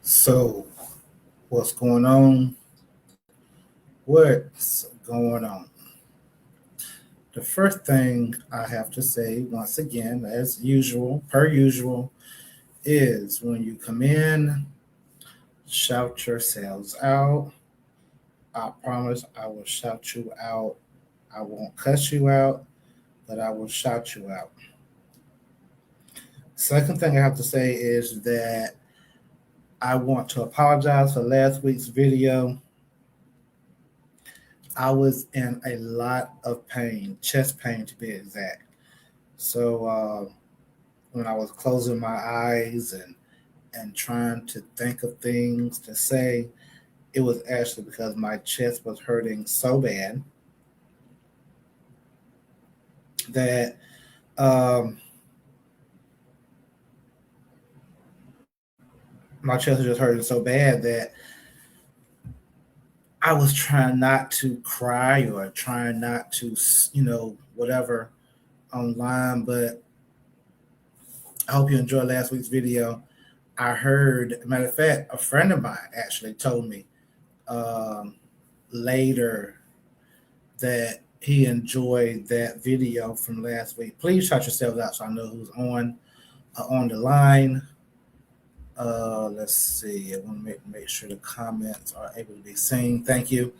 So, what's going on? What's going on? The first thing I have to say, once again, as usual, per usual, is when you come in, shout yourselves out. I promise I will shout you out. I won't cuss you out, but I will shout you out. Second thing I have to say is that I want to apologize for last week's video. I was in a lot of pain, chest pain to be exact. So when I was closing my eyes and trying to think of things to say, it was actually because my chest was hurting so bad that um, my chest was just hurting so bad that I was trying not to cry or trying not to, whatever online. But I hope you enjoyed last week's video. I heard, matter of fact, a friend of mine actually told me um, later that he enjoyed that video from last week. Please shout yourselves out so I know who's on the line. Let's see. I want to make sure the comments are able to be seen. Thank you.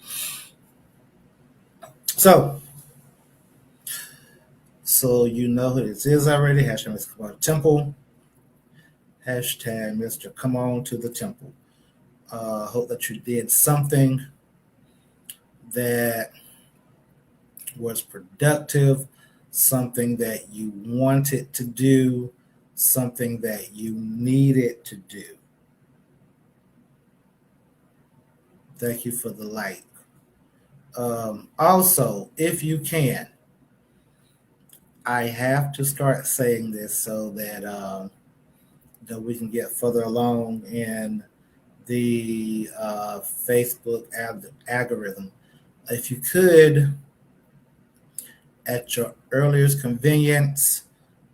So, you know who this is already. Hashtag Mr. Come on to the Temple. Hashtag Mr. Come on to the Temple. Hope that you did something that was productive, something that you wanted to do, something that you needed to do. Thank you for the like. Also, if you can, I have to start saying this so that we can get further along in the Facebook algorithm. If you could, at your earliest convenience,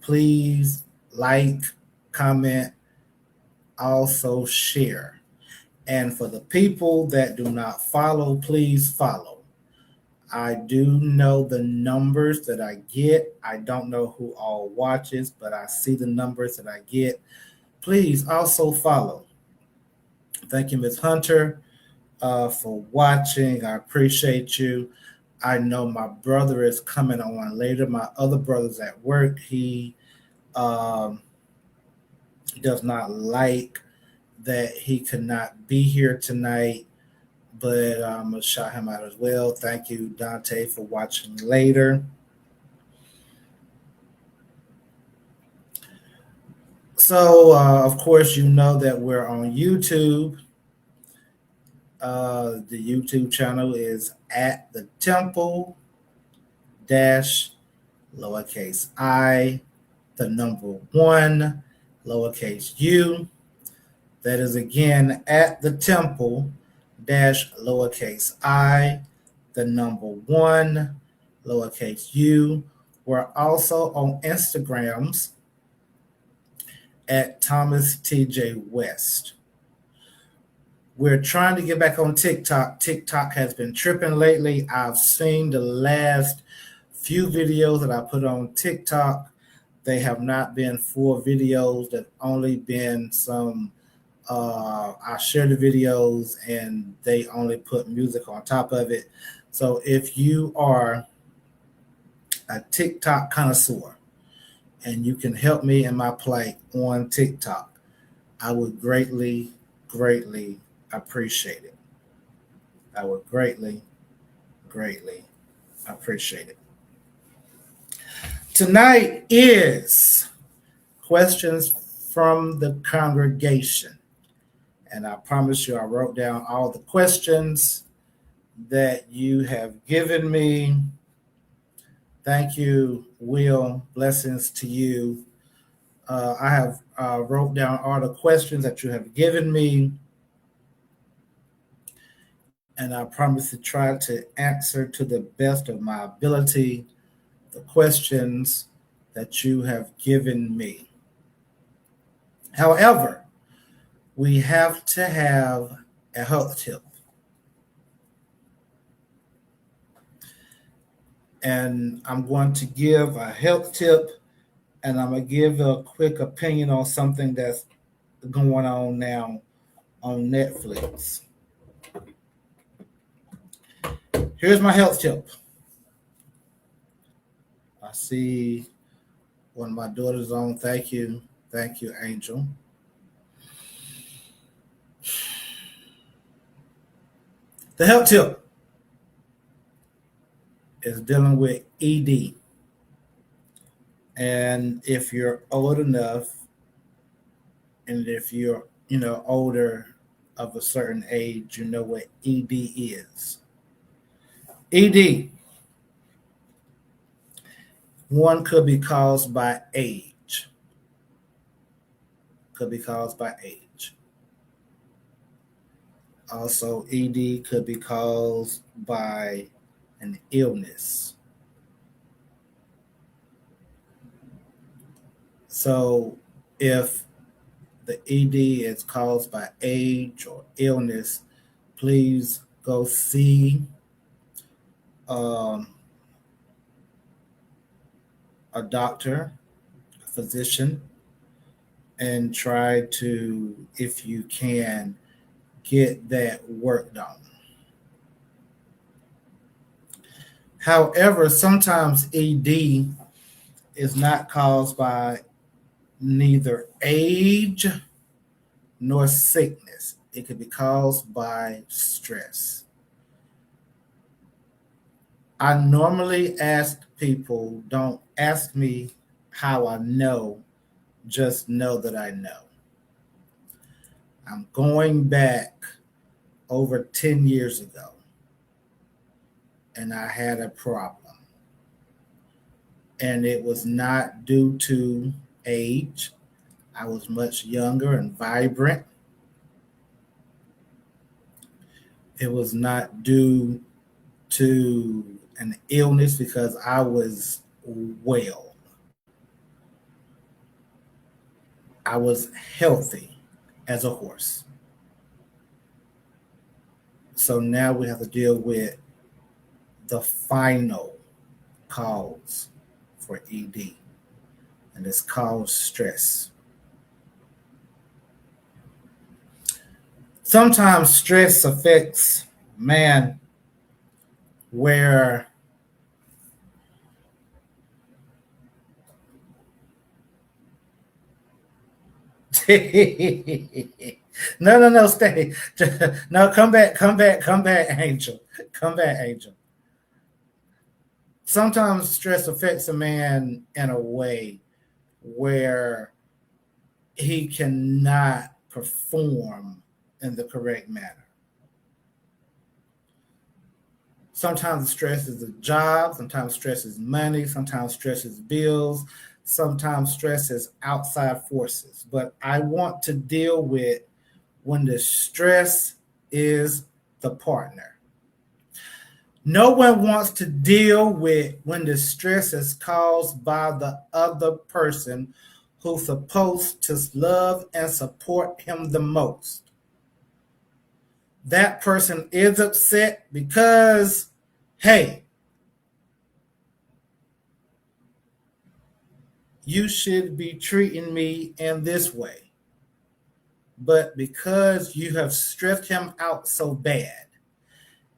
please like, comment, also share. And for the people that do not follow, please follow. I do know the numbers that I get. I don't know who all watches, but I see the numbers that I get. Please also follow. Thank you, Ms. Hunter, for watching. I appreciate you. I know my brother is coming on later. My other brother's at work. He um, does not like that he could not be here tonight, but I'm going to shout him out as well. Thank you, Dante, for watching later. So, of course, you know that we're on YouTube. The YouTube channel is at the Temple dash lowercase I, the number one, lowercase u. That is again at the Temple dash lowercase I, the number one, lowercase u. We're also on Instagrams at Thomas TJ West. We're trying to get back on TikTok. TikTok has been tripping lately. I've seen the last few videos that I put on TikTok. They have not been full videos. They've only been some. I share the videos and they only put music on top of it. So if you are a TikTok connoisseur and you can help me in my plight on TikTok, I would greatly, greatly appreciate it. I would greatly, greatly appreciate it. Tonight is questions from the congregation. And I promise you, I wrote down all the questions that you have given me. Thank you, Will. Blessings to you. I have wrote down all the questions that you have given me. And I promise to try to answer to the best of my ability the questions that you have given me. However, we have to have a health tip. And I'm going to give a health tip, and I'm going to give a quick opinion on something that's going on now on Netflix. Here's my health tip. I see one of my daughters on. Thank you. Thank you, Angel. The health tip is dealing with ED. And if you're old enough, and if you're, older of a certain age, you know what ED is. ED, one could be caused by age. Could be caused by age. Also, ED could be caused by an illness. So, if the ED is caused by age or illness, please go see um, a doctor, a physician, and try to, if you can, get that work done. However, sometimes ED is not caused by neither age nor sickness. It could be caused by stress. I normally ask people, don't ask me how I know, just know that I know. I'm going back over 10 years ago, and I had a problem. And it was not due to age. I was much younger and vibrant. It was not due to an illness because I was well. I was healthy as a horse. So now we have to deal with the final cause for ED, and it's called stress. Sometimes stress affects man where no, stay. No, come back, Angel. Come back, Angel. Sometimes stress affects a man in a way where he cannot perform in the correct manner. Sometimes stress is a job, sometimes stress is money, sometimes stress is bills, sometimes stress is outside forces. But I want to deal with when the stress is the partner. No one wants to deal with when the stress is caused by the other person who's supposed to love and support him the most. That person is upset because, hey, you should be treating me in this way. But because you have stressed him out so bad,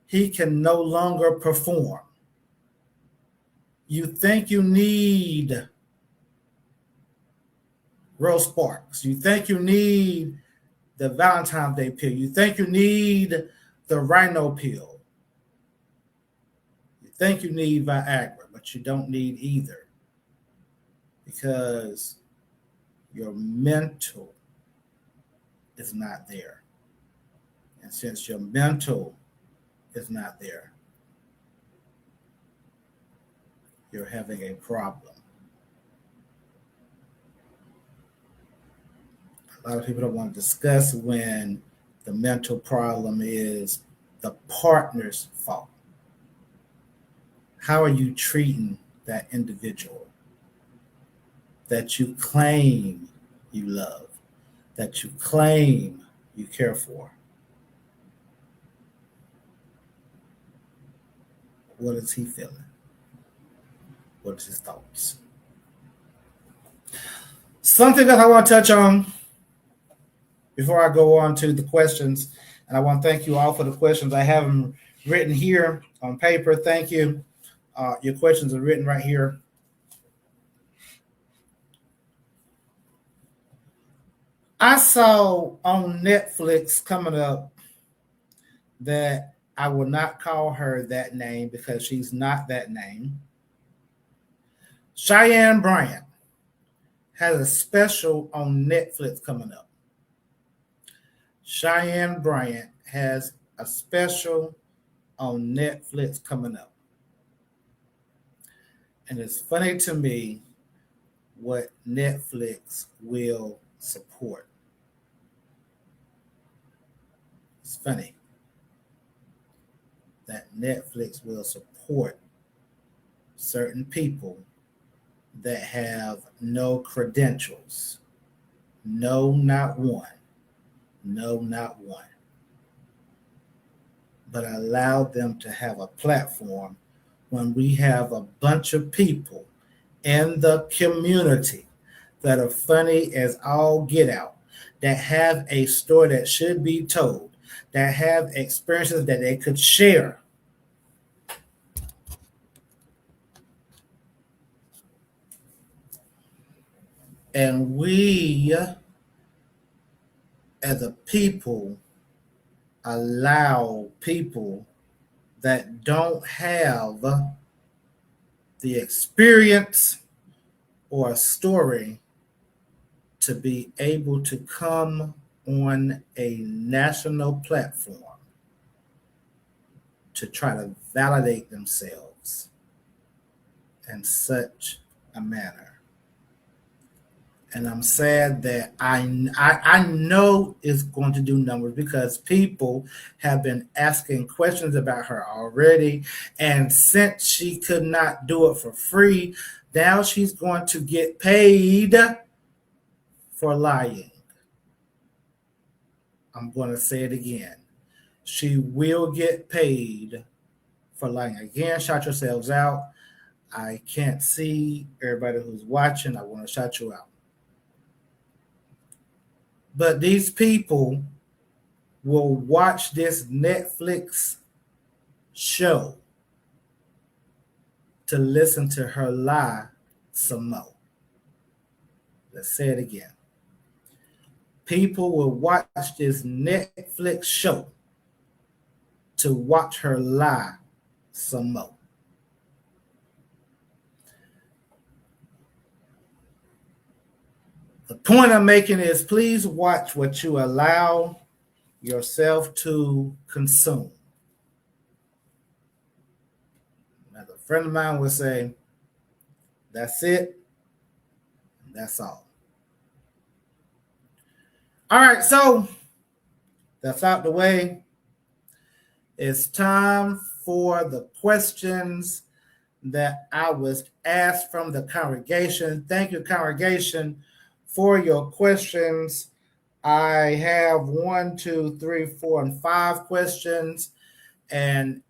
he can no longer perform. You think you need Rose Sparks. You think you need the Valentine's Day pill. You think you need the Rhino pill. You think you need Viagra, but you don't need either because your mental is not there. And since your mental is not there, you're having a problem. A lot of people don't want to discuss when the mental problem is the partner's fault. How are you treating that individual that you claim you love, that you claim you care for. What is he feeling? What is his thoughts? Something that I want to touch on before I go on to the questions, and I want to thank you all for the questions. I have them written here on paper. Thank you. Your questions are written right here. I saw on Netflix coming up that I will not call her that name because she's not that name. Cheyenne Bryant has a special on Netflix coming up. Cheyenne Bryant has a special on Netflix coming up. And it's funny to me what Netflix will support. It's funny that Netflix will support certain people that have no credentials. No, not one. No, not one. But allow them to have a platform when we have a bunch of people in the community that are funny as all get out, that have a story that should be told, that have experiences that they could share. And we, as a people, allow people that don't have the experience or a story to be able to come on a national platform to try to validate themselves in such a manner. And I'm sad that I know it's going to do numbers because people have been asking questions about her already. And since she could not do it for free, now she's going to get paid for lying. I'm going to say it again. She will get paid for lying. Again, shout yourselves out. I can't see everybody who's watching. I want to shout you out. But these people will watch this Netflix show to listen to her lie some more. Let's say it again. People will watch this Netflix show to watch her lie some more. The point I'm making is please watch what you allow yourself to consume. As a friend of mine would say, that's it, that's all. All right, so that's out the way. It's time for the questions that I was asked from the congregation. Thank you, congregation, for your questions. I have 1, 2, 3, 4, and 5 questions. And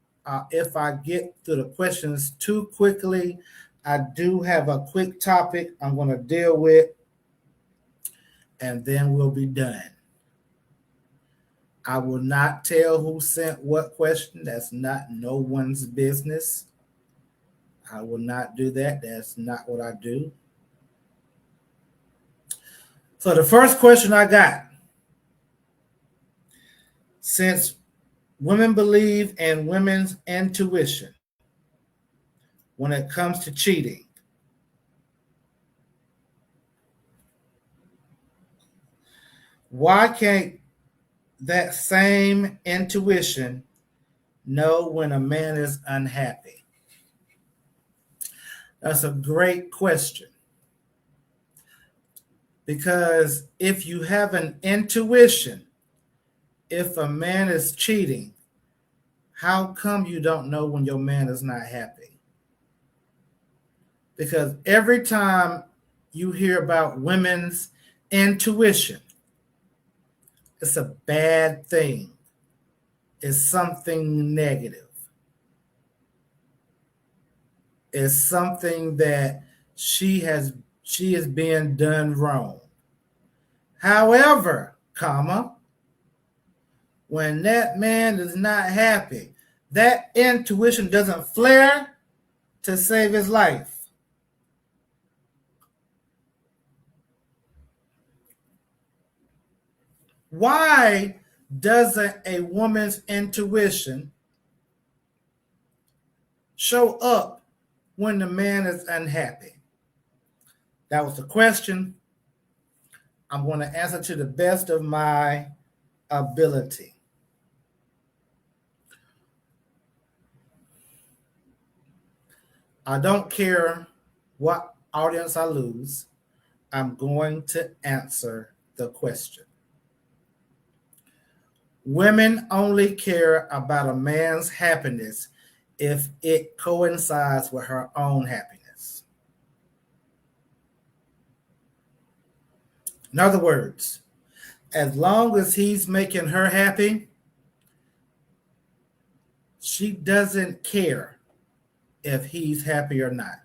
if I get through the questions too quickly, I do have a quick topic I'm going to deal with, and then we'll be done. I will not tell who sent what question. That's not no one's business. I will not do that. That's not what I do. So the first question I got, since women believe in women's intuition when it comes to cheating, why can't that same intuition know when a man is unhappy? That's a great question. Because if you have an intuition, if a man is cheating, how come you don't know when your man is not happy? Because every time you hear about women's intuition, It's a bad thing. It's something negative. It's something that she is being done wrong. However, comma, when that man is not happy, that intuition doesn't flare to save his life. Why doesn't a woman's intuition show up when the man is unhappy? That was the question. I'm going to answer to the best of my ability. I don't care what audience I lose. I'm going to answer the question. Women only care about a man's happiness if it coincides with her own happiness. In other words, as long as he's making her happy, she doesn't care if he's happy or not.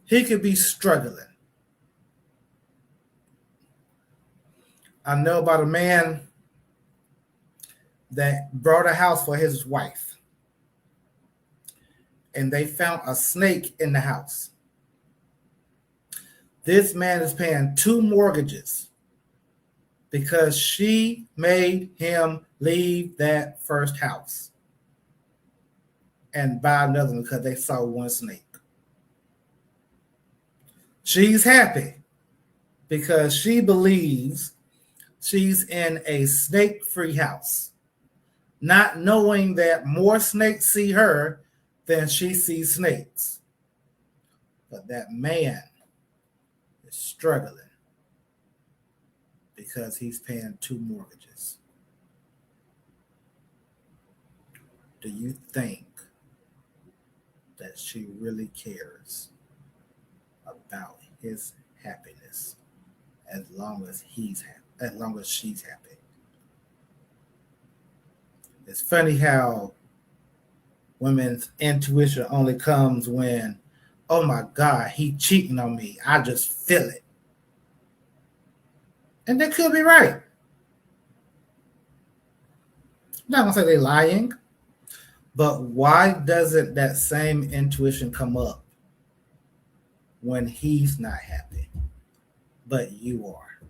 He could be struggling. I know about a man that brought a house for his wife, and they found a snake in the house. This man is paying 2 mortgages because she made him leave that first house and buy another one because they saw one snake. She's happy because she believes she's in a snake-free house, not knowing that more snakes see her than she sees snakes. But that man is struggling because he's paying 2 mortgages. Do you think that she really cares about his happiness as long as he's happy, as long as she's happy? It's funny how women's intuition only comes when, oh my God, he cheating on me. I just feel it. And they could be right. I'm not gonna say they're lying, but why doesn't that same intuition come up when he's not happy, but you are?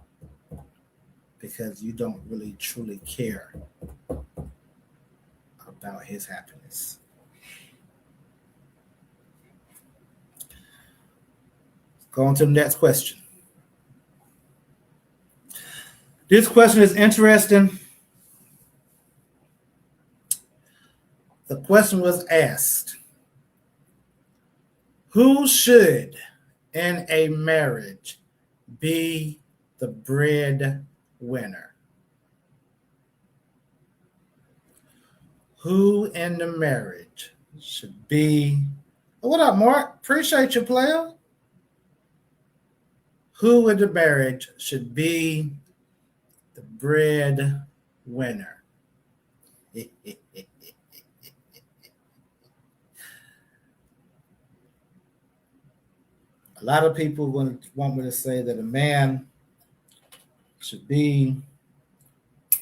Because you don't really truly care about his happiness. Go on to the next question. This question is interesting. The question was asked, who should in a marriage be the breadwinner? Who in the marriage should be? What up, Mark? Appreciate you, player. Who in the marriage should be the breadwinner? A lot of people want me to say that a man should be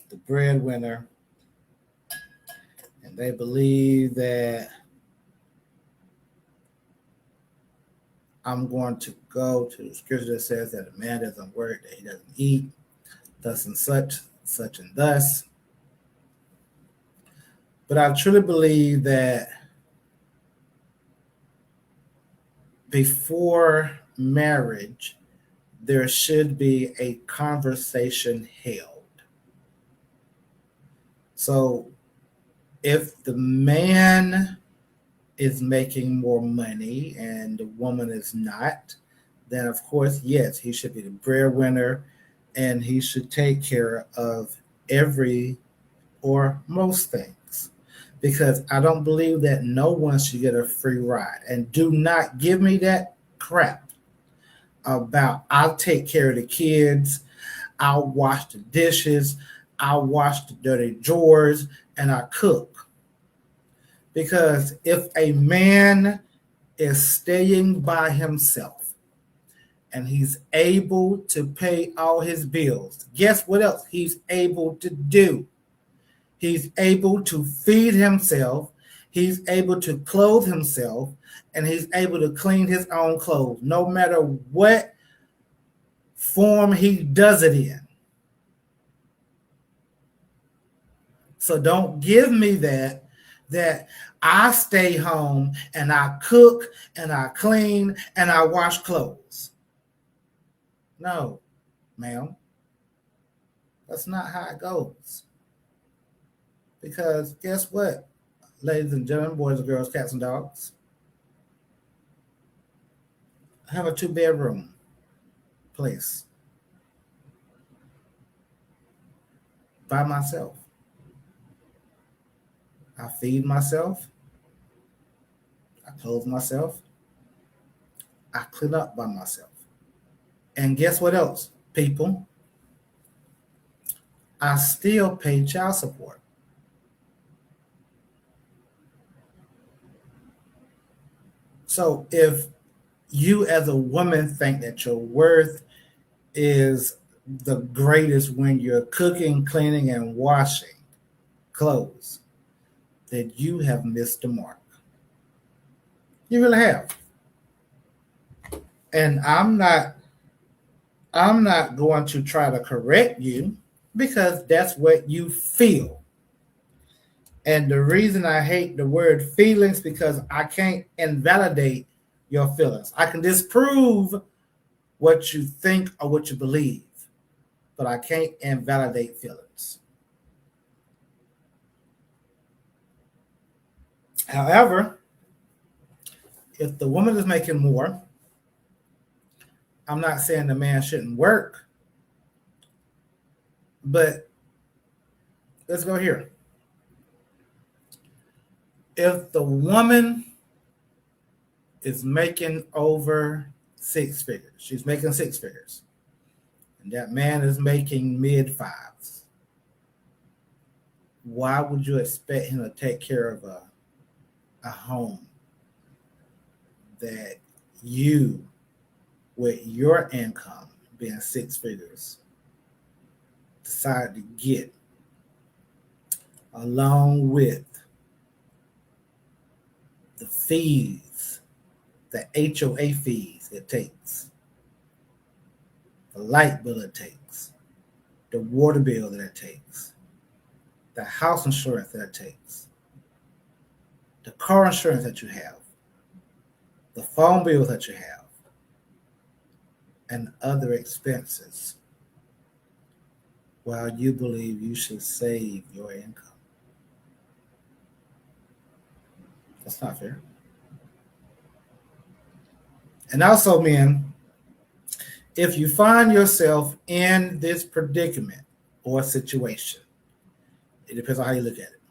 the breadwinner, and they believe that I'm going to go to the scripture that says that a man doesn't work, that he doesn't eat, thus and such and thus. But I truly believe that before marriage, there should be a conversation held. So if the man is making more money and the woman is not, then of course, yes, he should be the breadwinner and he should take care of every or most things. Because I don't believe that no one should get a free ride. And do not give me that crap about I'll take care of the kids, I'll wash the dishes, I'll wash the dirty drawers, and I cook. Because if a man is staying by himself and he's able to pay all his bills, guess what else he's able to do? He's able to feed himself, he's able to clothe himself, and he's able to clean his own clothes, no matter what form he does it in. So don't give me that I stay home and I cook and I clean and I wash clothes. No, ma'am. That's not how it goes. Because guess what, ladies and gentlemen, boys and girls, cats and dogs? I have a 2-bedroom place by myself. I feed myself. I clothe myself. I clean up by myself. And guess what else, people? I still pay child support. So if you as a woman think that your worth is the greatest when you're cooking, cleaning, and washing clothes, then you have missed the mark. You really have. And I'm not going to try to correct you because that's what you feel. And the reason I hate the word feelings because I can't invalidate your feelings. I can disprove what you think or what you believe, but I can't invalidate feelings. However, if the woman is making more, I'm not saying the man shouldn't work, but let's go here. If the woman is making over 6 figures, she's making 6 figures, and that man is making mid-5s, why would you expect him to take care of a home that you, with your income being 6 figures, decide to get, along with the fees, the HOA fees it takes, the light bill it takes, the water bill that it takes, the house insurance that it takes, the car insurance that you have, the phone bills that you have, and other expenses, while you believe you should save your income. That's not fair. And also, men, if you find yourself in this predicament or situation, it depends on how you look at it.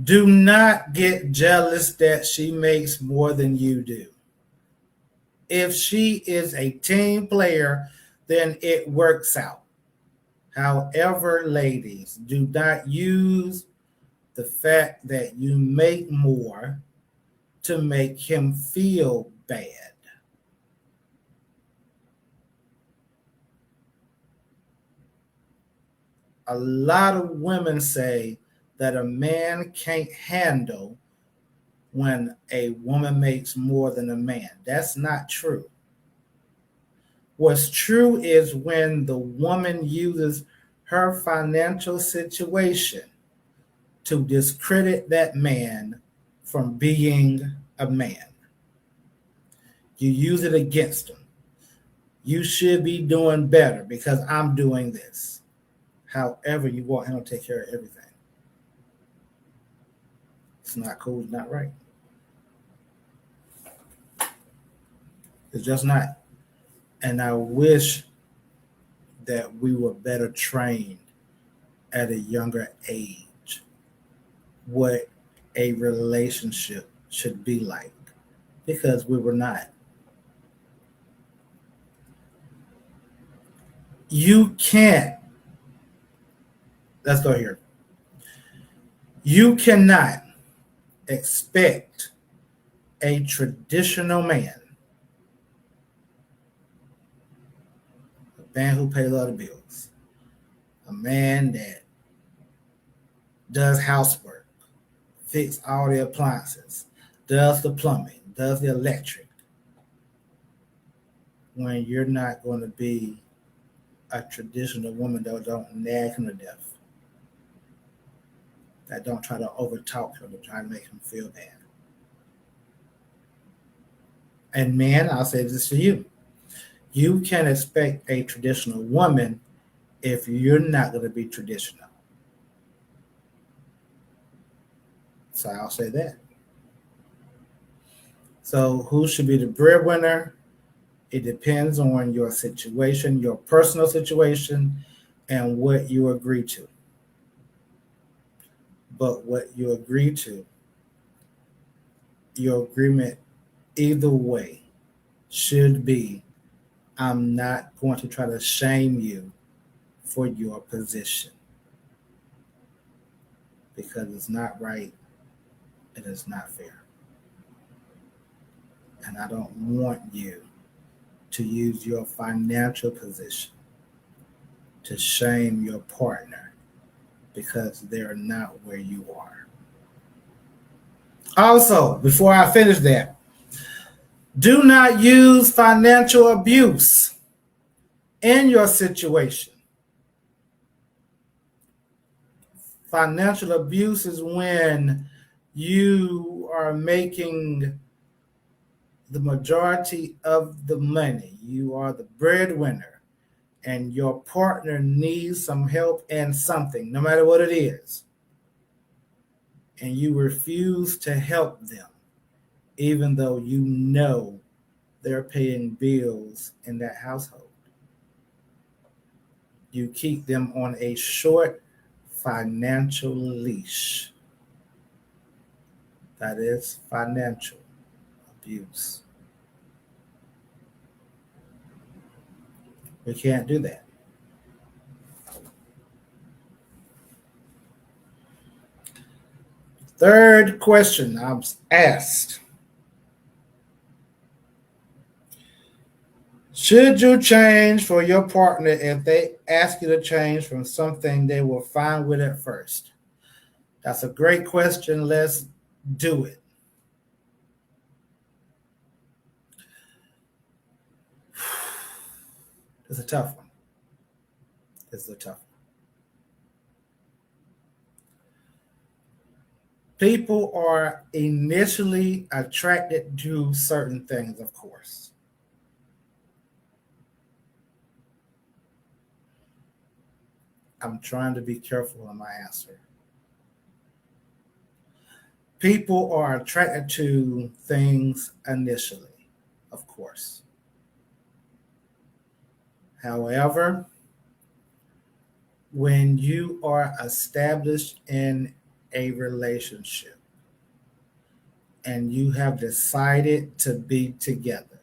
Do not get jealous that she makes more than you do. If she is a team player, then it works out. However, ladies, do not use the fact that you make more to make him feel bad. A lot of women say that a man can't handle when a woman makes more than a man. That's not true. What's true is when the woman uses her financial situation to discredit that man from being a man. You use it against him. You should be doing better because I'm doing this. However, you want him to take care of everything. It's not cool, it's not right. It's just not. And I wish that we were better trained at a younger age what a relationship should be like, because we were not. You can't, let's go here. You cannot expect a traditional man, a man who pays a lot of bills, a man that does housework, fix all the appliances, does the plumbing, does the electric, when you're not going to be a traditional woman that don't nag him to death, that don't try to overtalk him to try to make him feel bad. And men, I'll say this to you. You can't expect a traditional woman if you're not going to be traditional. So I'll say that. So who should be the breadwinner? It depends on your situation, your personal situation, and what you agree to. But what you agree to, your agreement either way should be, I'm not going to try to shame you for your position, because it's not right, it is not fair. And I don't want you to use your financial position to shame your partner because they're not where you are. Also, before I finish that, do not use financial abuse in your situation. Financial abuse is when you are making the majority of the money. You are the breadwinner, and your partner needs some help and something, no matter what it is. And you refuse to help them, even though you know they're paying bills in that household. You keep them on a short financial leash. That is financial abuse. We can't do that. Third question I'm asked. Should you change for your partner if they ask you to change from something they were fine with at first? That's a great question. Let's do it. It's a tough one. It's a tough one. People are initially attracted to certain things, of course. I'm trying to be careful in my answer. People are attracted to things initially, of course. However, when you are established in a relationship and you have decided to be together,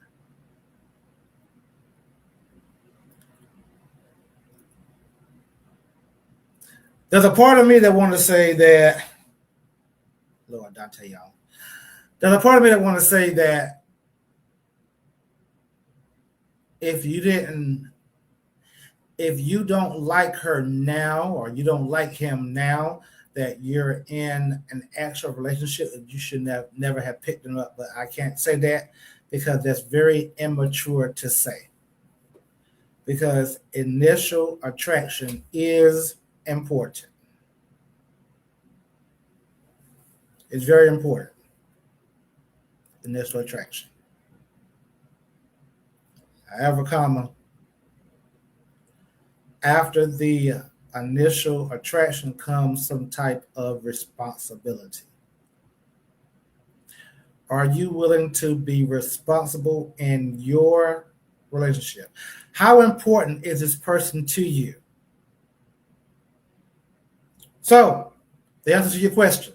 there's a part of me that want to say that, Lord, Dante, y'all. There's a part of me that want to say that if you don't like her now, or you don't like him now, that you're in an actual relationship, that you should never have picked them up. But I can't say that because that's very immature to say. Because initial attraction is important. It's very important. Initial attraction. However, after the initial attraction comes some type of responsibility. Are you willing to be responsible in your relationship? How important is this person to you? So, the answer to your question,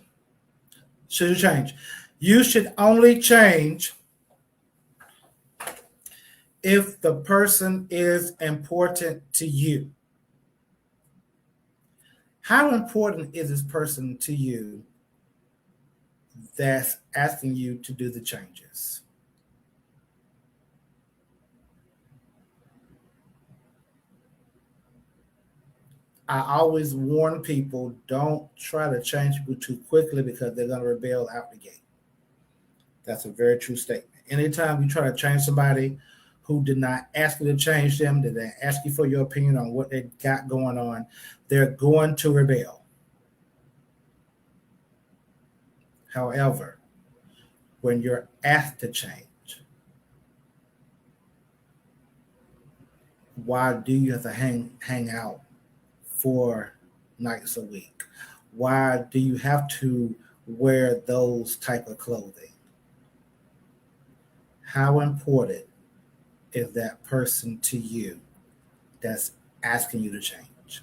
should you change? You should only change if the person is important to you. How important is this person to you that's asking you to do the changes? I always warn people, don't try to change people too quickly because they're going to rebel out the gate. That's a very true statement. Anytime you try to change somebody who did not ask you to change them, did they ask you for your opinion on what they got going on, they're going to rebel. However, when you're asked to change, why do you have to hang out 4 nights a week? Why do you have to wear those type of clothing? How important is that person to you that's asking you to change?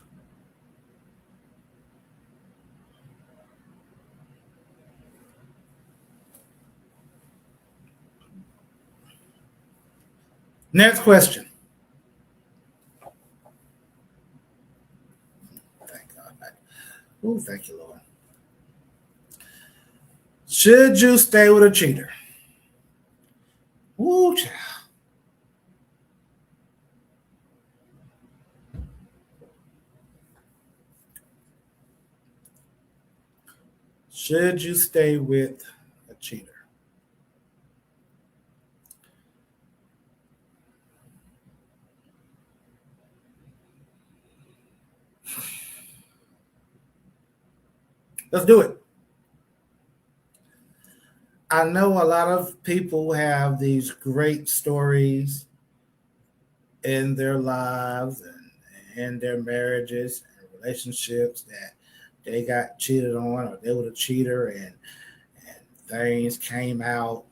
Next question. Thank God. Oh, thank you, Lord. Should you stay with a cheater? Ooh, child. Should you stay with a cheater? Let's do it. I know a lot of people have these great stories in their lives and in their marriages and relationships that they got cheated on or they were a cheater and things came out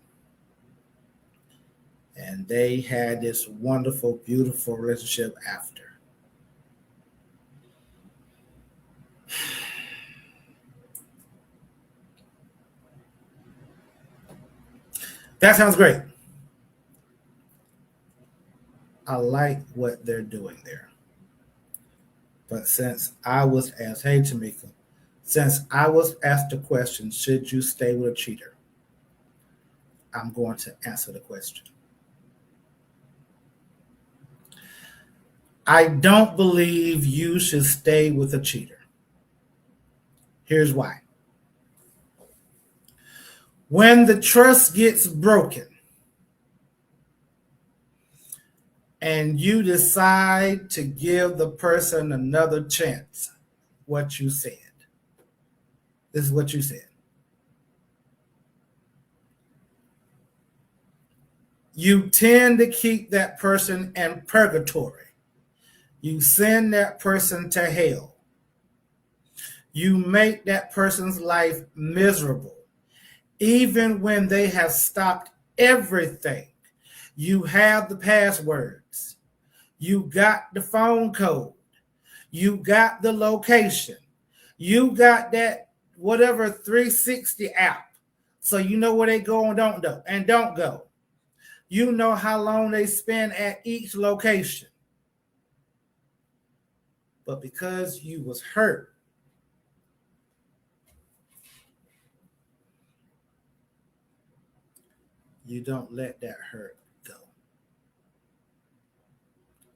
and they had this wonderful, beautiful relationship after. That sounds great. I like what they're doing there. But since I was asked, hey Tamika, since I was asked the question, should you stay with a cheater? I'm going to answer the question. I don't believe you should stay with a cheater. Here's why. When the trust gets broken and you decide to give the person another chance, what you said. This is what you said. You tend to keep that person in purgatory. You send that person to hell. You make that person's life miserable. Even when they have stopped everything, you have the passwords, you got the phone code, you got the location, you got that whatever 360 app. So you know where they go and don't go. You know how long they spend at each location. But because you was hurt, you don't let that hurt go.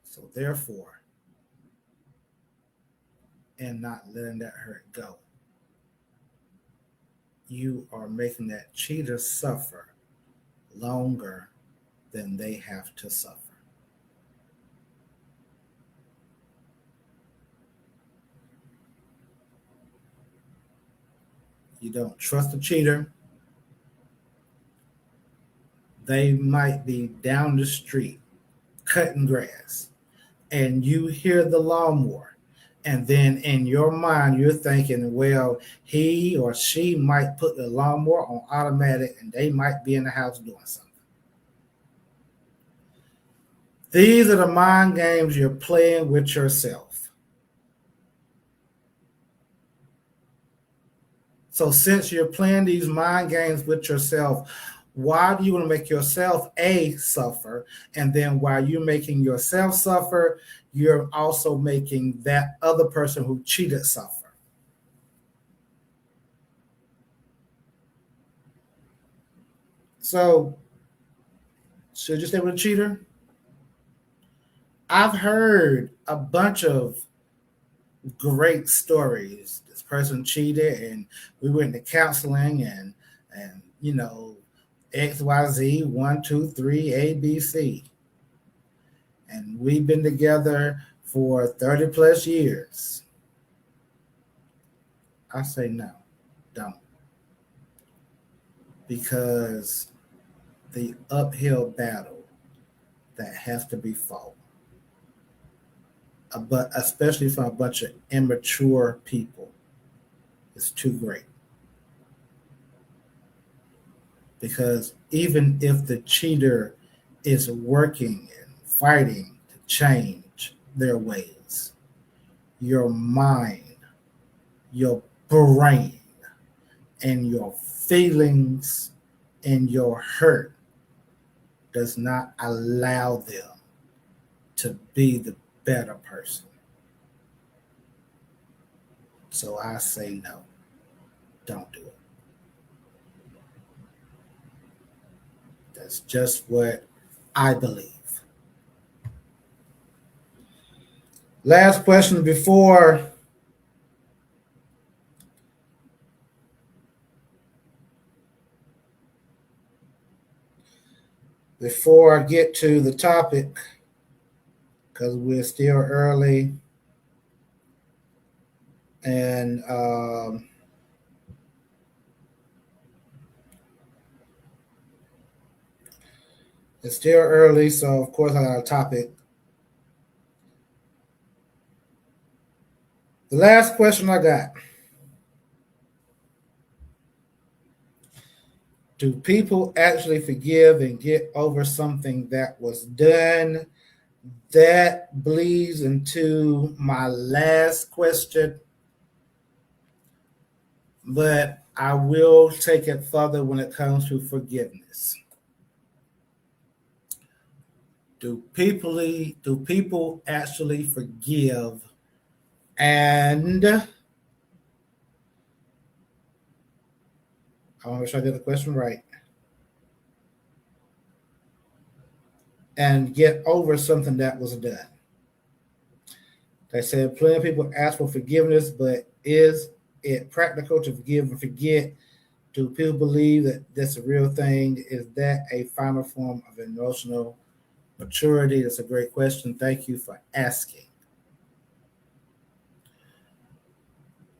So therefore, in not letting that hurt go, you are making that cheater suffer longer than they have to suffer. You don't trust the cheater. They might be down the street cutting grass and you hear the lawnmower. And then in your mind, you're thinking, well, he or she might put the lawnmower on automatic and they might be in the house doing something. These are the mind games you're playing with yourself. So since you're playing these mind games with yourself, Why do you want to make yourself suffer? And then while you're making yourself suffer, you're also making that other person who cheated suffer. So, should you stay with a cheater? I've heard a bunch of great stories. This person cheated, and we went to counseling, and XYZ 1, 2, 3 ABC, and we've been together for 30 plus years. I say no, don't, because the uphill battle that has to be fought, but especially from a bunch of immature people, is too great. Because even if the cheater is working and fighting to change their ways, your mind, your brain, and your feelings and your hurt does not allow them to be the better person. So I say no, don't do it. That's just what I believe. Last question before I get to the topic, because we're still early, and it's still early, so of course I got a topic. The last question I got: do people actually forgive and get over something that was done? That bleeds into my last question, but I will take it further when it comes to forgiveness. Do people actually forgive and I want to make sure I get the question right, and get over something that was done? They said plenty of people ask for forgiveness, but is it practical to forgive and forget? Do people believe that that's a real thing? Is that a final form of emotional maturity? That's a great question. Thank you for asking.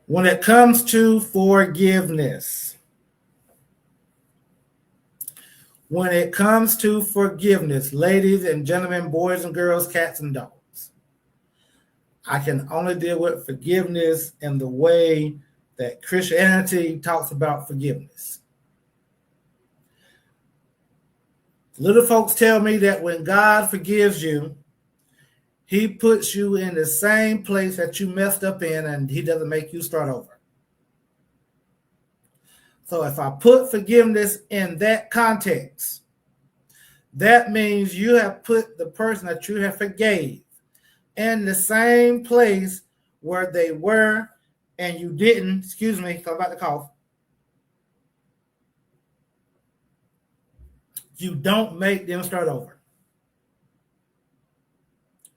When it comes to forgiveness, ladies and gentlemen, boys and girls, cats and dogs, I can only deal with forgiveness in the way that Christianity talks about forgiveness. Little folks tell me that when God forgives you, he puts you in the same place that you messed up in, and he doesn't make you start over. So if I put forgiveness in that context, that means you have put the person that you have forgave in the same place where they were, and you didn't, excuse me, I'm about to cough. You don't make them start over.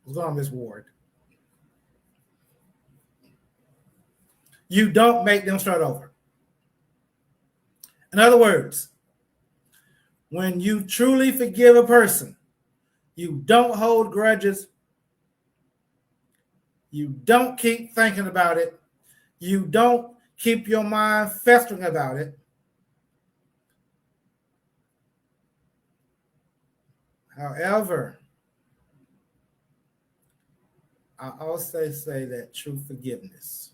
What's going on, Miss Ward? You don't make them start over. In other words, when you truly forgive a person, you don't hold grudges. You don't keep thinking about it. You don't keep your mind festering about it. However, I also say that true forgiveness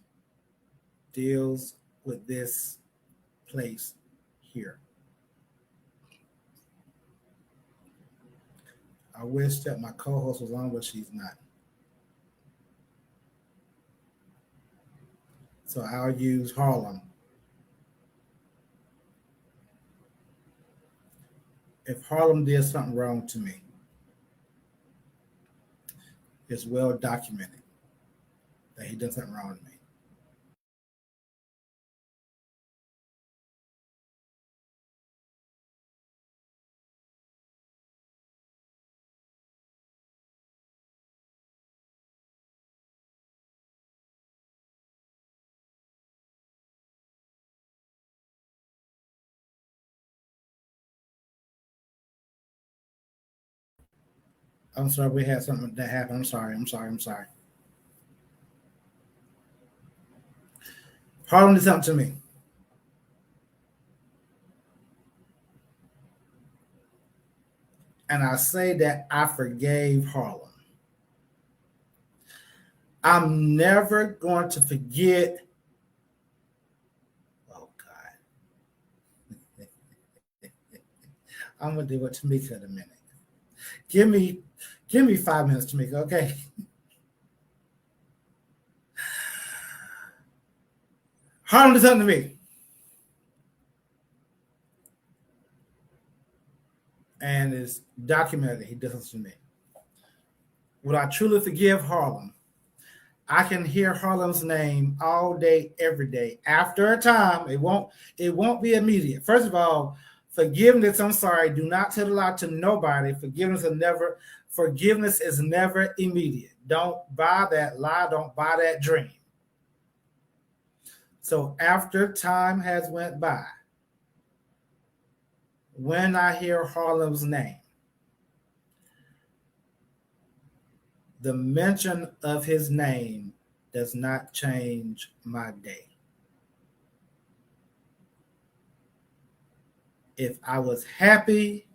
deals with this place here. I wish that my co-host was on, but she's not. So I'll use Harlem. if Harlem did something wrong to me, it's well documented that he did something wrong to me. I'm sorry, we had something that happened. I'm sorry. Harlem did something to me. And I say that I forgave Harlem. I'm never going to forget. Oh God. I'm gonna do what Tamika in a minute. Give me give me 5 minutes, Tamika, okay? Harlem did something to me. And it's documented he did something to me. Would I truly forgive Harlem? I can hear Harlem's name all day, every day. After a time, it won't be immediate. First of all, forgiveness, I'm sorry, do not tell a lie to nobody. Forgiveness is never immediate. Don't buy that lie, don't buy that dream. So after time has went by, when I hear Harlem's name, the mention of his name does not change my day. If I was happy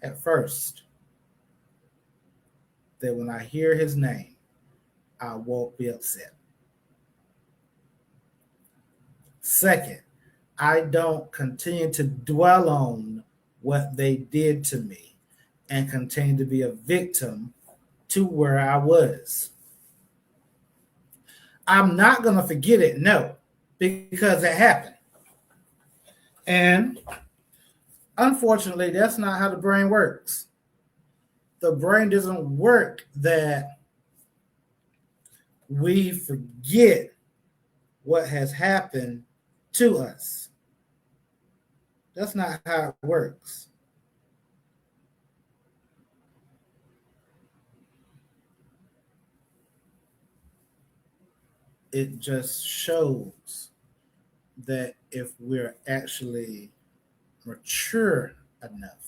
at first, then when I hear his name, I won't be upset. Second, I don't continue to dwell on what they did to me and continue to be a victim to where I was. I'm not going to forget it, no, because it happened. And unfortunately, that's not how the brain works. The brain doesn't work that we forget what has happened to us. That's not how it works. It just shows that if we're actually mature enough,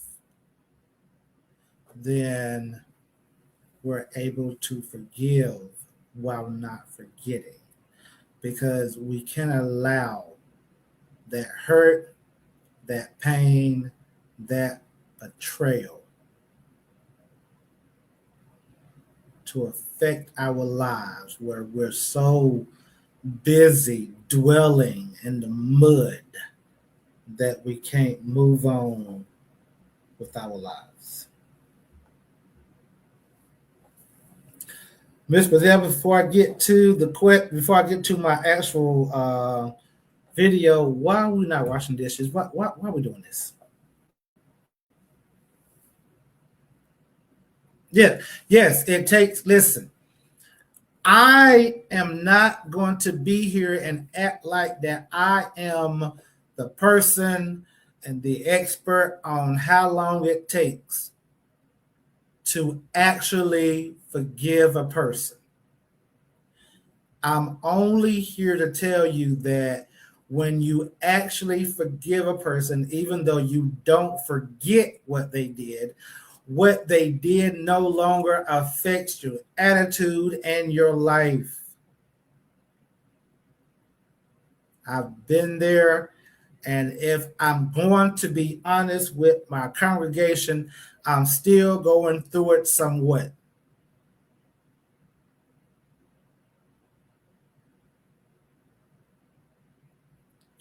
then we're able to forgive while not forgetting, because we can allow that hurt, that pain, that betrayal to affect our lives where we're so busy dwelling in the mud that we can't move on with our lives. Miss Bazell, before I get to my actual video, why are we not washing dishes? Why are we doing this? Yeah, yes, it takes, listen, I am not going to be here and act like that I am the person and the expert on how long it takes to actually forgive a person. I'm only here to tell you that when you actually forgive a person, even though you don't forget what they did no longer affects your attitude and your life. I've been there. And if I'm going to be honest with my congregation, I'm still going through it somewhat.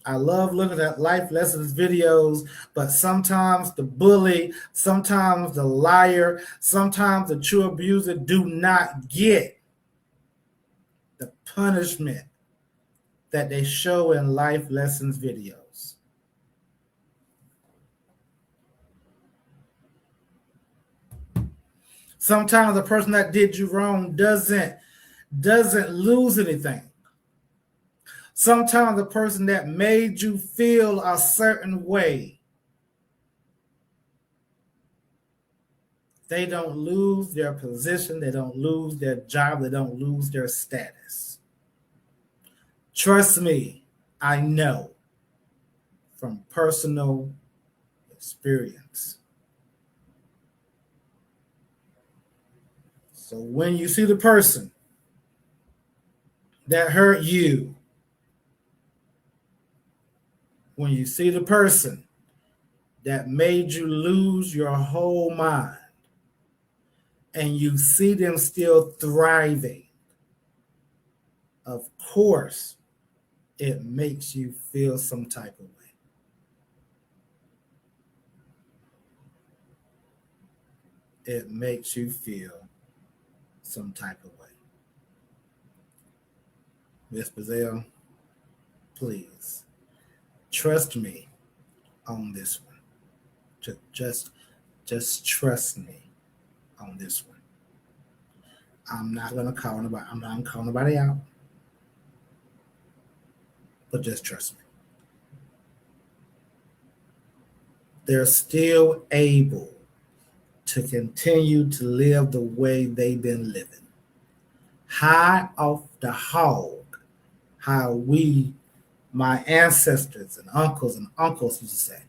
I love looking at life lessons videos, but sometimes the bully, sometimes the liar, sometimes the true abuser do not get the punishment that they show in life lessons videos. Sometimes the person that did you wrong doesn't lose anything. Sometimes the person that made you feel a certain way, they don't lose their position, they don't lose their job, they don't lose their status. Trust me, I know from personal experience. So when you see the person that hurt you, when you see the person that made you lose your whole mind, and you see them still thriving, of course, it makes you feel some type of way. It makes you feel some type of way. Miss Bazell, please trust me on this one. Just trust me on this one. I'm not gonna call nobody. I'm not gonna call nobody out, but just trust me. They're still able to continue to live the way they've been living. High off the hog, how we, my ancestors and uncles used to say.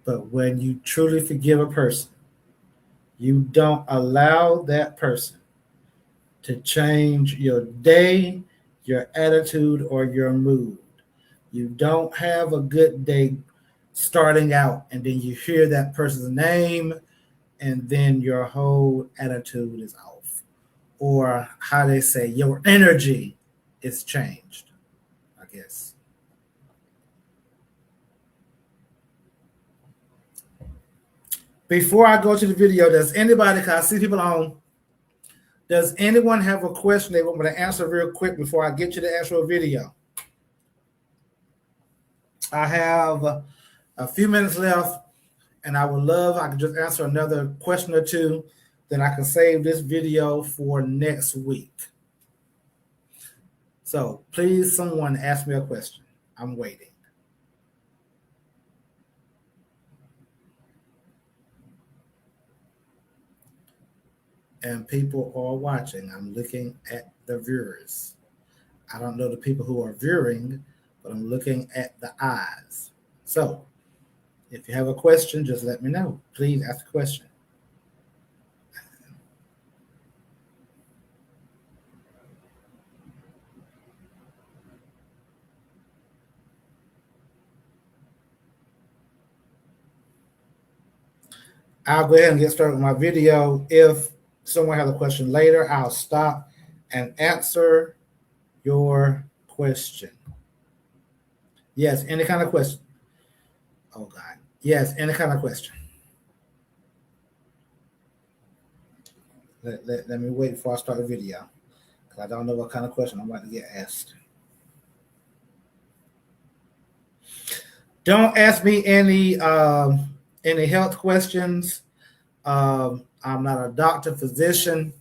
But when you truly forgive a person, you don't allow that person to change your day, your attitude, or your mood. You don't have a good day starting out, and then you hear that person's name, and then your whole attitude is off. Or how they say, your energy is changed, I guess. Before I go to the video, does anybody, because I see people on, does anyone have a question they want me to answer real quick before I get to the actual video? I have a few minutes left, and I would love, I could just answer another question or two, then I can save this video for next week. So please, someone ask me a question. I'm waiting. And people are watching. I'm looking at the viewers. I don't know the people who are viewing, but I'm looking at the eyes. So if you have a question, just let me know. Please ask a question. I'll go ahead and get started with my video. If someone has a question later, I'll stop and answer your question. Yes, any kind of question. Oh, God. Yes, any kind of question. Let me wait before I start the video, because I don't know what kind of question I'm about to get asked. Don't ask me any health questions. I'm not a doctor, physician.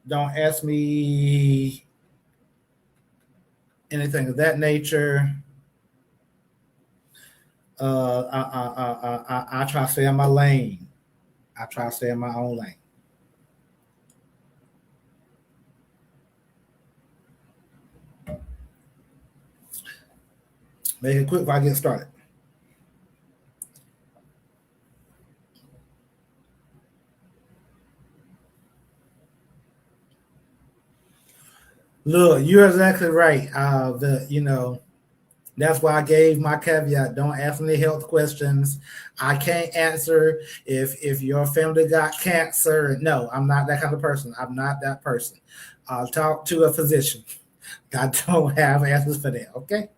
Don't ask me anything of that nature. I try to stay in my lane. I try to stay in my own lane. Make it quick before I get started. Look, you're exactly right. That's why I gave my caveat. Don't ask me health questions. I can't answer if your family got cancer. No, I'm not that kind of person. I'm not that person. I'll talk to a physician. I don't have answers for that. Okay.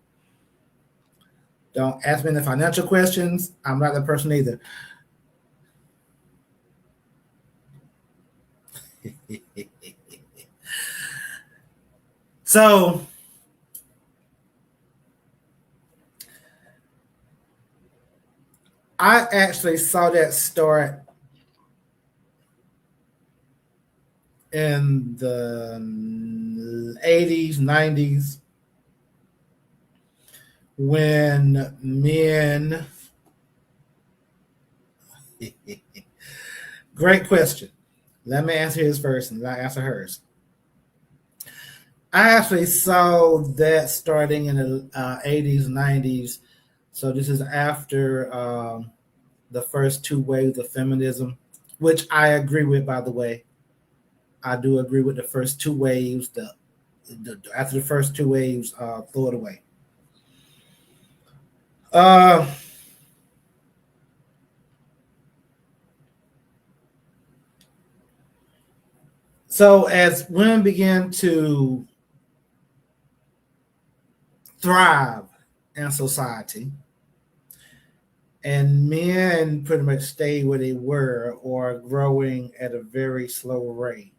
Don't ask me any financial questions. I'm not that person either. So I actually saw that start in the 80s, 90s, when men. Great question. Let me answer his first and I answer hers. I actually saw that starting in the 80s, 90s. So this is after the first two waves of feminism, which I agree with, by the way. I do agree with the first two waves. After the first two waves, throw it away. Uh, so as women begin to thrive in society, and men pretty much stay where they were or growing at a very slow rate,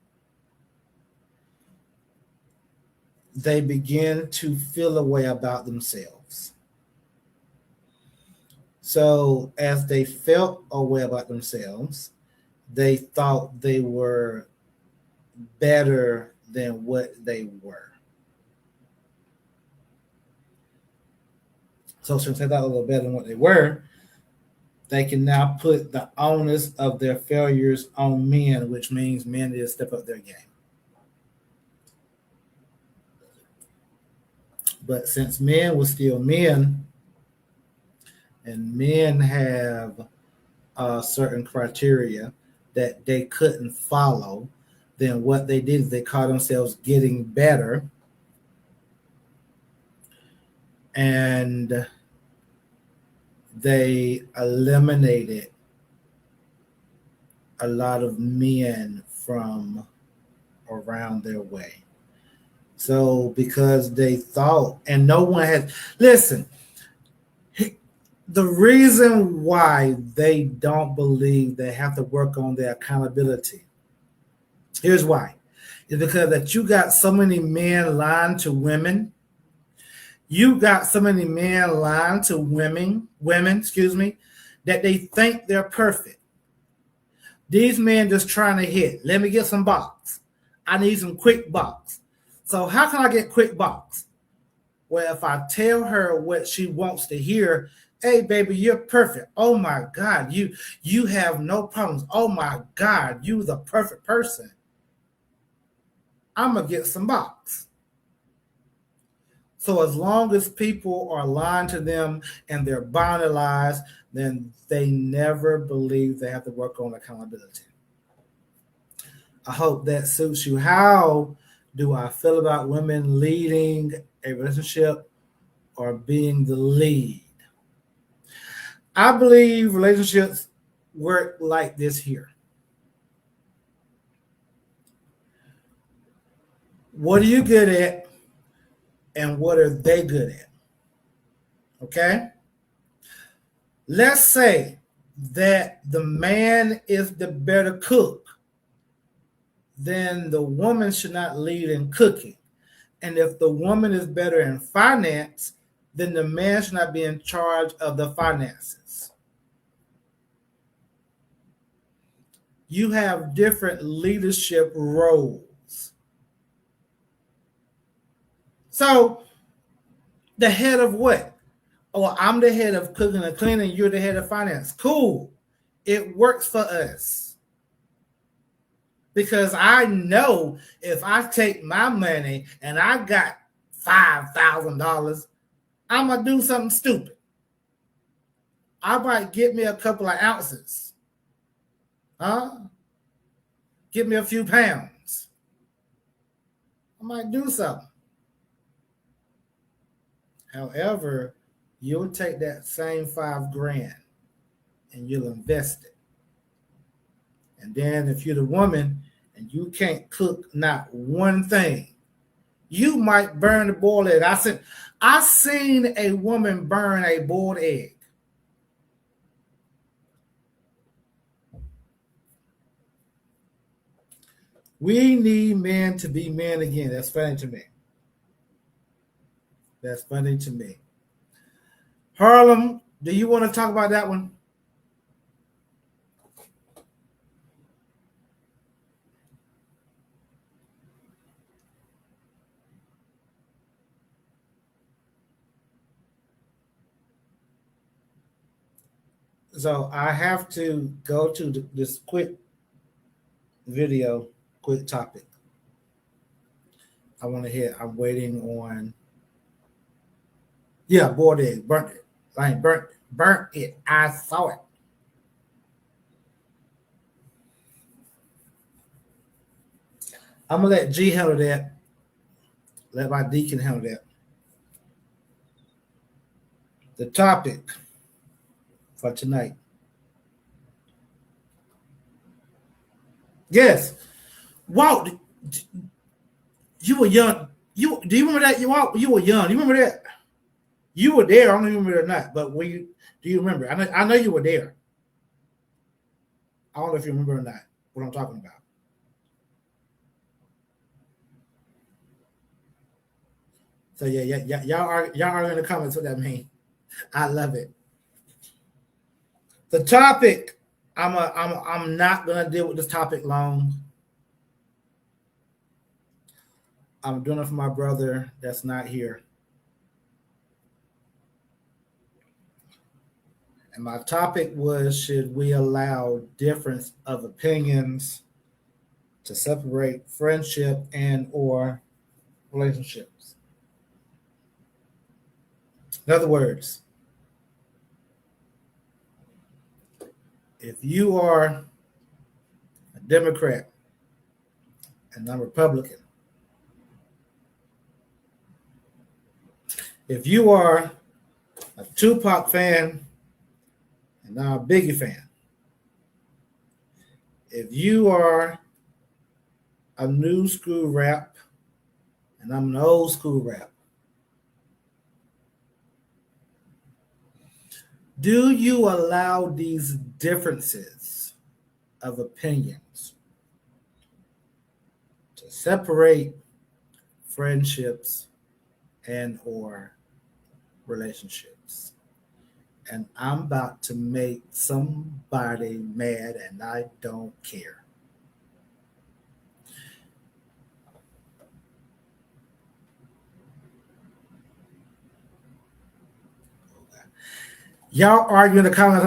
they begin to feel a way about themselves. So, as they felt a way about themselves, they thought they were better than what they were. So, since they thought they were better than what they were, they can now put the onus of their failures on men, which means men need to step up their game. But since men were still men, and men have certain criteria that they couldn't follow, then what they did is they called themselves getting better, and they eliminated a lot of men from around their way. So because they thought, and no one has, listen, the reason why they don't believe they have to work on their accountability, here's why, is because that you got so many men lying to women. You got so many men lying to women, that they think they're perfect. These men just trying to hit. Let me get some box. I need some quick box. So how can I get quick box? Well, if I tell her what she wants to hear, hey baby, you're perfect. Oh my God, you have no problems. Oh my God, you the perfect person. I'm gonna get some box. So as long as people are lying to them and they're buying their lies, then they never believe they have to work on accountability. I hope that suits you. How do I feel about women leading a relationship or being the lead? I believe relationships work like this here. What are you good at and what are they good at? Okay? Let's say that the man is the better cook, then the woman should not lead in cooking. And if the woman is better in finance, then the man should not be in charge of the finances. You have different leadership roles. So, the head of what? Oh, I'm the head of cooking and cleaning, you're the head of finance. Cool. It works for us. Because I know if I take my money and I got $5,000, I'm going to do something stupid. I might get me a couple of ounces. Give me a few pounds. I might do something. However, you'll take that same $5,000 and you'll invest it. And then if you're the woman and you can't cook not one thing, you might burn the boiled egg. I seen a woman burn a boiled egg. We need men to be men again. That's funny to me. That's funny to me. Harlem, do you want to talk about that one? So I have to go to this quick video, quick topic. I want to hit. I'm waiting on. Yeah, boiled egg, burnt it. Like burnt it. I saw it. I'm gonna let G handle that. Let my deacon handle that. The topic for tonight. Yes. Wow, you were young. You do you remember that? You were young. You remember that? You were there. I don't remember it or not, but when you do you remember? I know you were there. I don't know if you remember or not what I'm talking about. So yeah. Y'all are in the comments what that means. I love it. The topic. I'm not gonna deal with this topic long. I'm doing it for my brother that's not here. And my topic was, should we allow difference of opinions to separate friendship and or relationships? In other words, if you are a Democrat and I'm Republican, if you are a Tupac fan and I'm a Biggie fan, if you are a new school rap and I'm an old school rap, do you allow these differences of opinions to separate friendships and or relationships? And I'm about to make somebody mad and I don't care. Y'all argue in the comments.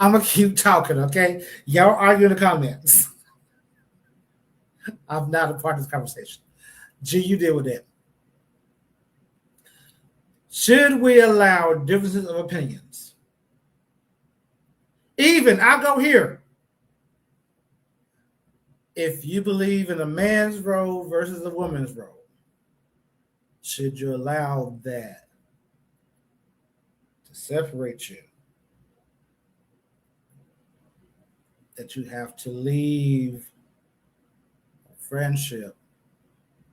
I'm gonna keep talking, okay? Y'all argue in the comments. I'm not a part of this conversation. G, you deal with that. Should we allow differences of opinions? Even I'll go here. If you believe in a man's role versus a woman's role, should you allow that to separate you? That you have to leave a friendship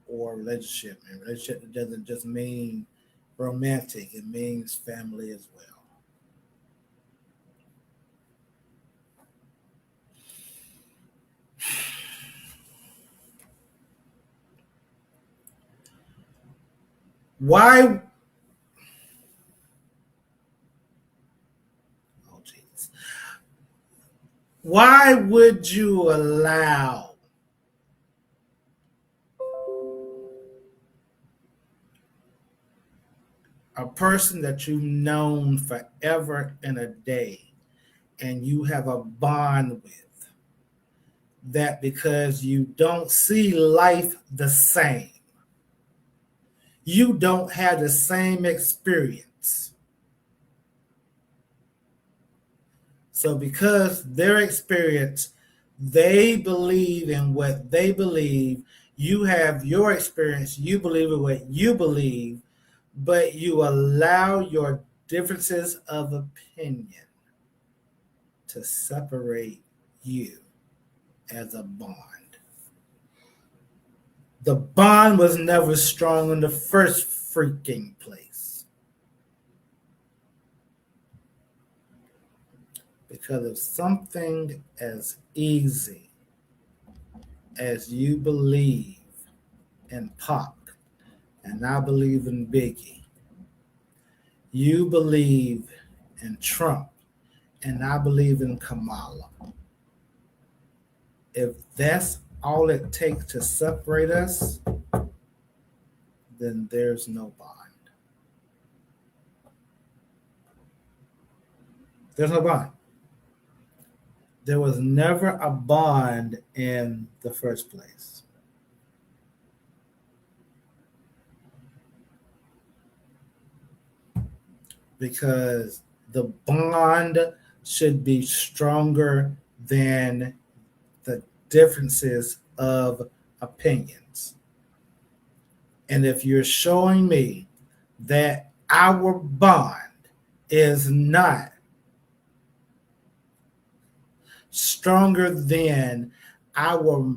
or a relationship. And relationship doesn't just mean romantic, it means family as well. Why? Oh, jeez. Why would you allow a person that you've known forever and a day and you have a bond with that because you don't see life the same, you don't have the same experience? So, because their experience, they believe in what they believe, you have your experience, you believe in what you believe, but you allow your differences of opinion to separate you as a bond. The bond was never strong in the first freaking place because of something as easy as you believe in Pac and I believe in Biggie. You believe in Trump and I believe in Kamala. If that's all it takes to separate us, then there's no bond. There's no bond. There was never a bond in the first place. Because the bond should be stronger than the differences of opinions. And if you're showing me that our bond is not stronger than our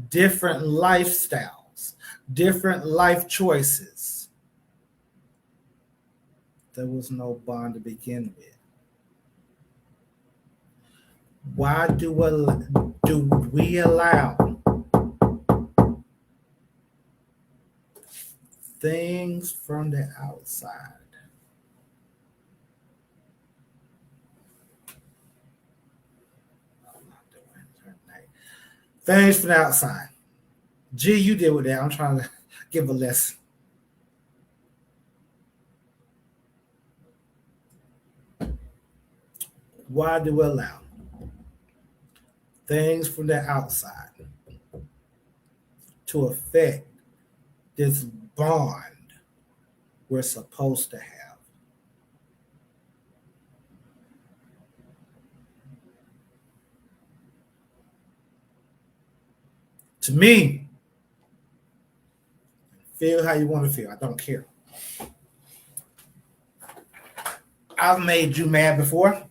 different lifestyles, different life choices, there was no bond to begin with. Why do we allow things from the outside? Things from the outside. G, you deal with that. I'm trying to give a lesson. Why do we allow things from the outside to affect this bond we're supposed to have? To me, feel how you want to feel. I don't care. I've made you mad before.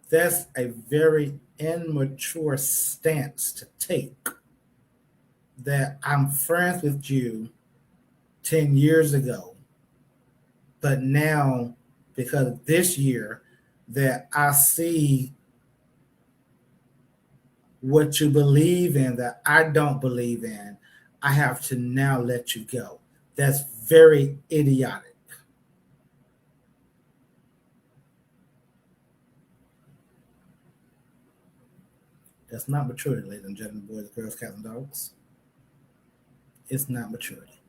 That's a very immature stance to take. That I'm friends with you 10 years ago, but now, because of this year, that I see what you believe in that I don't believe in, I have to now let you go. That's very idiotic. That's not maturity, ladies and gentlemen, boys, girls, cats, and dogs. It's not maturity.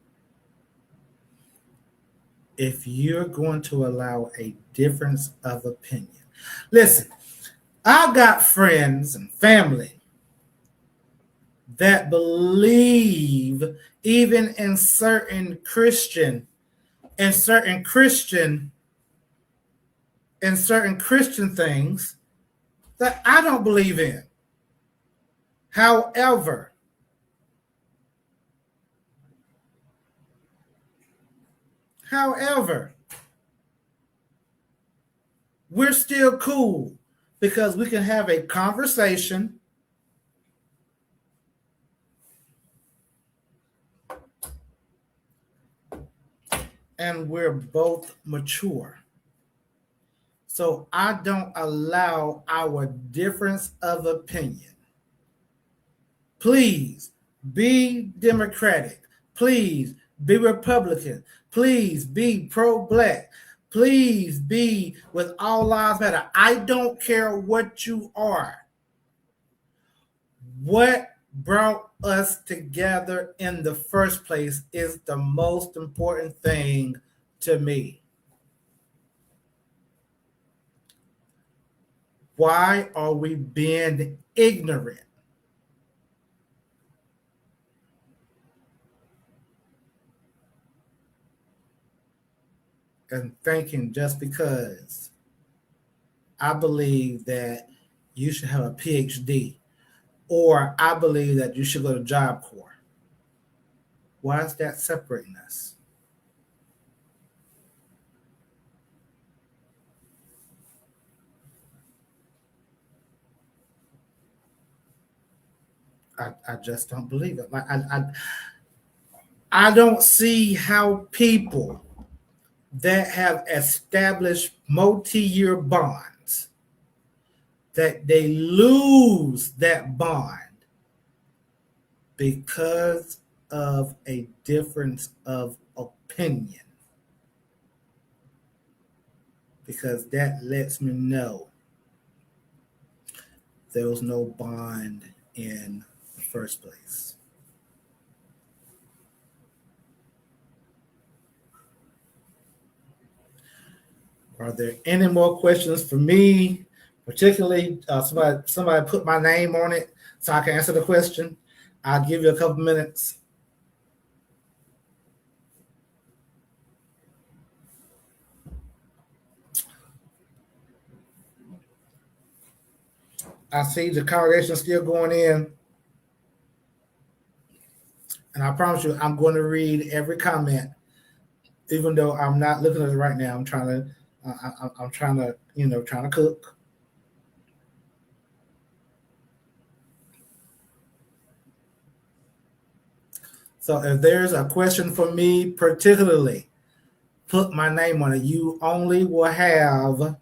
If you're going to allow a difference of opinion, listen, I got friends and family that believe even in certain Christian things that I don't believe in. However, we're still cool because we can have a conversation and we're both mature. So I don't allow our difference of opinion. Please be Democratic. Please be Republican. Please be pro-black. Please be with all lives matter. I don't care what you are. What brought us together in the first place is the most important thing to me. Why are we being ignorant? And thinking just because I believe that you should have a PhD or I believe that you should go to Job Corps. Why is that separating us? I just don't believe it. Like I don't see how people that have established multi-year bonds that they lose that bond because of a difference of opinion. Because that lets me know there was no bond in the first place. Are there any more questions for me? Particularly, somebody put my name on it so I can answer the question. I'll give you a couple minutes. I see the congregation still going in, and I promise you, I'm going to read every comment, even though I'm not looking at it right now. I'm trying to, trying to cook. So if there's a question for me, particularly, put my name on it. You only will have,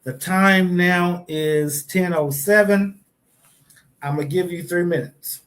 the time now is 10:07. I'm gonna give you 3 minutes.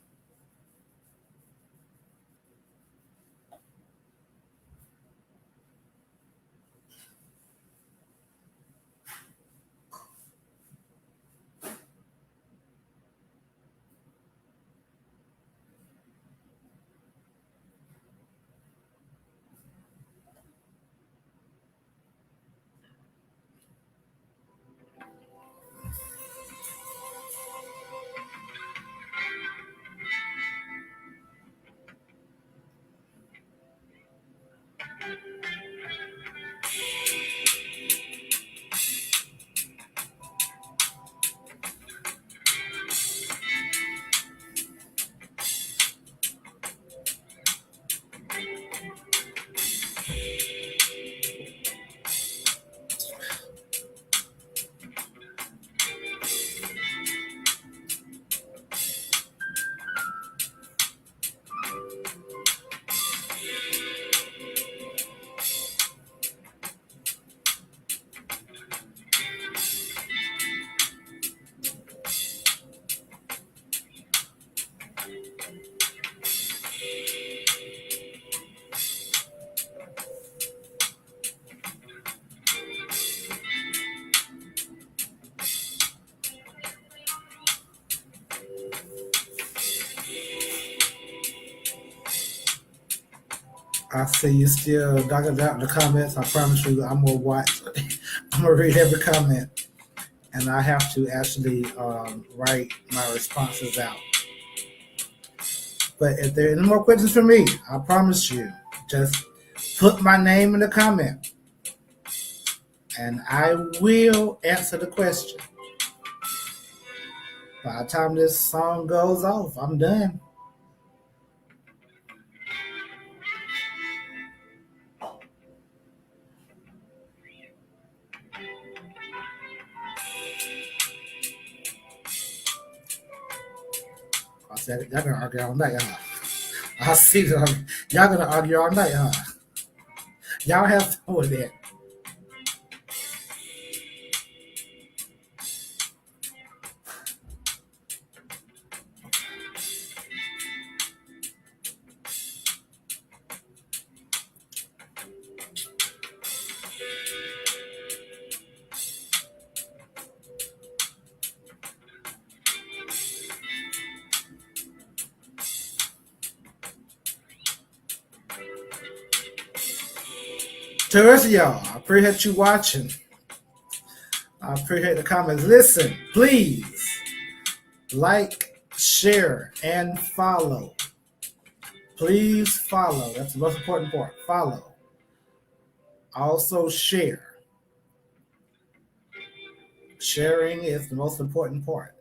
I see you still dogging out in the comments. I promise you, I'm gonna watch. I'm gonna read every comment, and I have to actually write my responses out. But if there are any more questions for me, I promise you, just put my name in the comment, and I will answer the question. By the time this song goes off, I'm done. I said, y'all gonna argue all night, huh? I see them. Y'all gonna argue all night, huh? Y'all have fun with that. To the rest of y'all, I appreciate you watching. I appreciate the comments. Listen, please like, share, and follow. Please follow. That's the most important part. Follow. Also share. Sharing is the most important part.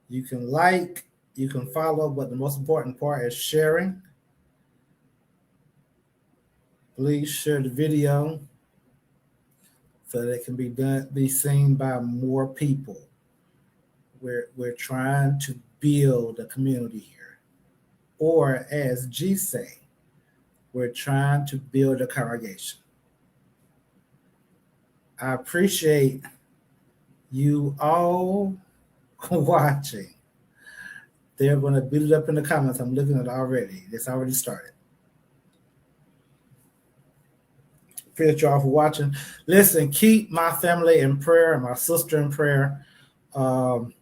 You can like, you can follow, but the most important part is sharing. Please share the video so that it can be seen by more people. We're trying to build a community here. Or as G say, we're trying to build a congregation. I appreciate you all watching. They're going to build it up in the comments. I'm looking at it already. It's already started. Appreciate y'all for watching. Listen, keep my family in prayer and my sister in prayer. I'm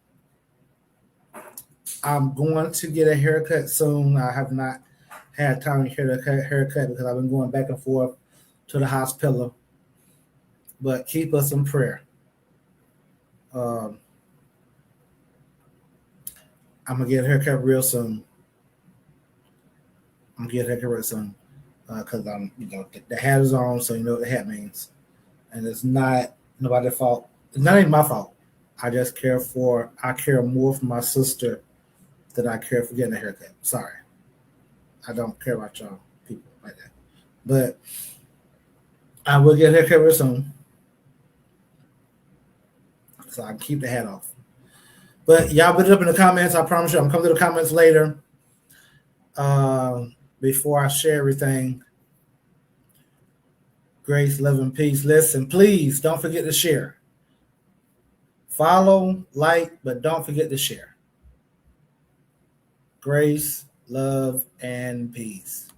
going to get a haircut soon. I have not had time to get a haircut because I've been going back and forth to the hospital. but keep us in prayer. Um, I'm gonna get a haircut real soon. I'm gonna get a haircut real soon because the hat is on, so you know what the hat means, and it's not nobody's fault. It's not even my fault. I care more for my sister than I care for getting a haircut. Sorry, I don't care about y'all people like that, but I will get a haircut real soon, so I can keep the hat off. But y'all put it up in the comments. I promise you, I'm coming to the comments later. Before I share everything, grace, love, and peace. Listen, please don't forget to share. Follow, like, but don't forget to share. Grace, love, and peace.